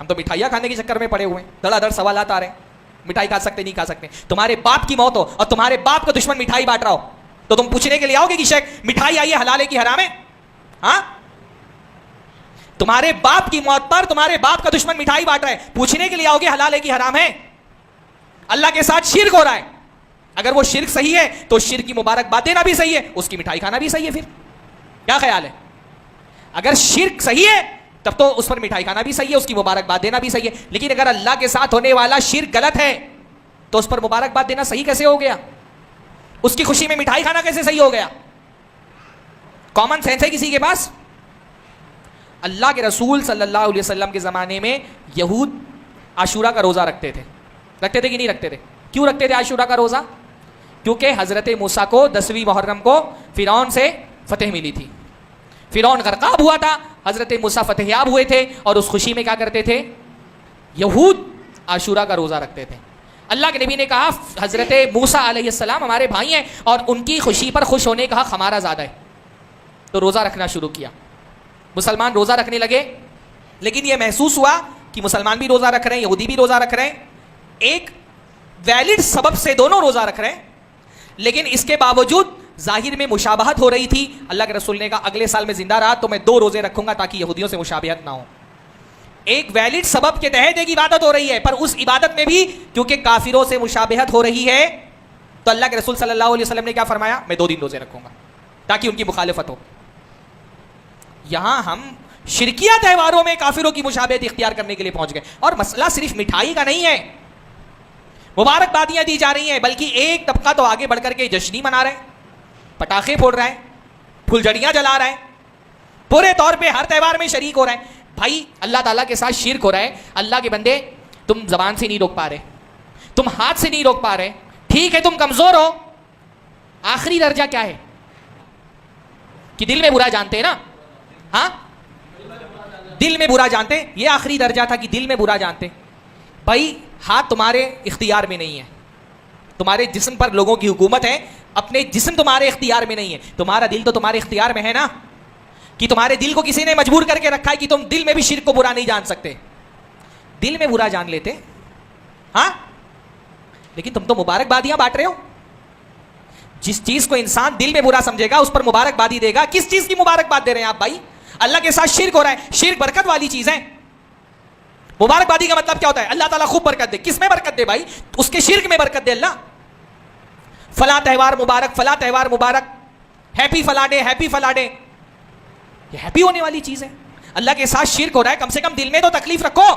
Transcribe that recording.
ہم تو مٹھائیاں کھانے کے چکر میں پڑے ہوئے ہیں, دڑا دڑ سوالات آ رہے ہیں, مٹھائی کھا سکتے نہیں کھا سکتے. تمہارے باپ کی موت ہو اور تمہارے باپ کا دشمن مٹھائی بانٹ رہا ہو تو تم پوچھنے کے لیے آؤ گے کہ شیخ مٹھائی آئی ہے حلال ہے کہ حرام ہے؟ ہاں, تمہارے باپ کی موت پر تمہارے باپ کا دشمن مٹھائی بانٹ رہا ہے, پوچھنے کے لیے آؤ گے حلال ہے کہ حرام ہے؟ اللہ کے ساتھ شرک ہو رہا ہے, اگر وہ شرک صحیح ہے تو شرک کی مبارکباد دینا بھی صحیح ہے, اس کی مٹھائی کھانا بھی صحیح ہے. پھر کیا خیال ہے؟ اگر شرک صحیح ہے تب تو اس پر مٹھائی کھانا بھی صحیح ہے, اس کی مبارکباد دینا بھی صحیح ہے. لیکن اگر اللہ کے ساتھ ہونے والا شرک غلط ہے تو اس پر مبارکباد دینا صحیح کیسے ہو گیا؟ اس کی خوشی میں مٹھائی کھانا کیسے صحیح ہو گیا؟ کامن سینس ہے کسی کے پاس؟ اللہ کے رسول صلی اللہ علیہ وسلم کے زمانے میں یہود عاشورہ کا روزہ رکھتے تھے کہ نہیں رکھتے تھے؟ کیوں رکھتے تھے عاشورہ کا روزہ؟ کیونکہ حضرت موسیٰ کو 10ویں محرم کو فرعون سے فتح ملی تھی, فرعون غرقاب ہوا تھا, حضرت موسیٰ فتح یاب ہوئے تھے, اور اس خوشی میں کیا کرتے تھے؟ یہود عاشورہ کا روزہ رکھتے تھے. اللہ کے نبی نے کہا حضرت موسیٰ علیہ السلام ہمارے بھائی ہیں اور ان کی خوشی پر خوش ہونے کا حق ہمارا زیادہ ہے, تو روزہ رکھنا شروع کیا. مسلمان روزہ رکھنے لگے, لیکن یہ محسوس ہوا کہ مسلمان بھی روزہ رکھ رہے ہیں, یہودی بھی روزہ رکھ رہے ہیں, ایک ویلڈ سبب سے دونوں روزہ رکھ رہے ہیں, لیکن اس کے باوجود ظاہر میں مشابہت ہو رہی تھی. اللہ کے رسول نے کہا اگلے سال میں زندہ رہا تو میں 2 روزے رکھوں گا تاکہ یہودیوں سے مشابہت نہ ہو. ایک ویلڈ سبب کے تحت ایک عبادت ہو رہی ہے, پر اس عبادت میں بھی کیونکہ کافروں سے مشابہت ہو رہی ہے تو اللہ کے رسول صلی اللہ علیہ وسلم نے کیا فرمایا؟ میں 2 دن روزے رکھوں گا تاکہ ان کی مخالفت ہو. یہاں ہم شرکیہ تہواروں میں کافروں کی مشابہت اختیار کرنے کے لیے پہنچ گئے. اور مسئلہ صرف مٹھائی کا نہیں ہے, مبارکبادیاں دی جا رہی ہیں, بلکہ ایک طبقہ تو آگے بڑھ کر کے جشنی منا رہے ہیں, پٹاخے پھوڑ رہا ہے, پھلجھڑیاں جلا رہا ہے, پورے طور پہ ہر تہوار میں شریک ہو رہا ہے. بھائی اللہ تعالیٰ کے ساتھ شرک ہو رہا ہے. اللہ کے بندے تم زبان سے نہیں روک پا رہے, تم ہاتھ سے نہیں روک پا رہے, ٹھیک ہے تم کمزور ہو, آخری درجہ کیا ہے کہ دل میں برا جانتے ہیں نا؟ ہاں, دل میں برا جانتے, یہ آخری درجہ تھا کہ دل میں برا جانتے. بھائی ہاتھ تمہارے اختیار میں نہیں ہے, تمہارے جسم پر لوگوں کی حکومت ہے, اپنے جسم تمہارے اختیار میں نہیں ہے, تمہارا دل تو تمہارے اختیار میں ہے نا, کہ تمہارے دل کو کسی نے مجبور کر کے رکھا ہے کہ تم دل میں بھی شرک کو برا نہیں جان سکتے. دل میں برا جان لیتے ہاں, لیکن تم تو مبارکبادیاں بانٹ رہے ہو. جس چیز کو انسان دل میں برا سمجھے گا اس پر مبارکبادی دے گا. کس چیز کی مبارکباد دے رہے ہیں آپ بھائی؟ اللہ کے ساتھ شرک ہو رہا ہے, شرک برکت والی چیز ہے. مبارکبادی کا مطلب کیا ہوتا ہے؟ اللہ تعالیٰ خوب برکت دے. کس میں برکت دے بھائی؟ اس کے شرک میں برکت دے. اللہ فلاں تہوار مبارک, فلاں تہوار مبارک, ہیپی فلاں ڈے, ہیپی فلاں ڈے, یہ ہیپی ہونے والی چیز ہے. اللہ کے ساتھ شرک ہو رہا ہے, کم سے کم دل میں تو تکلیف رکھو.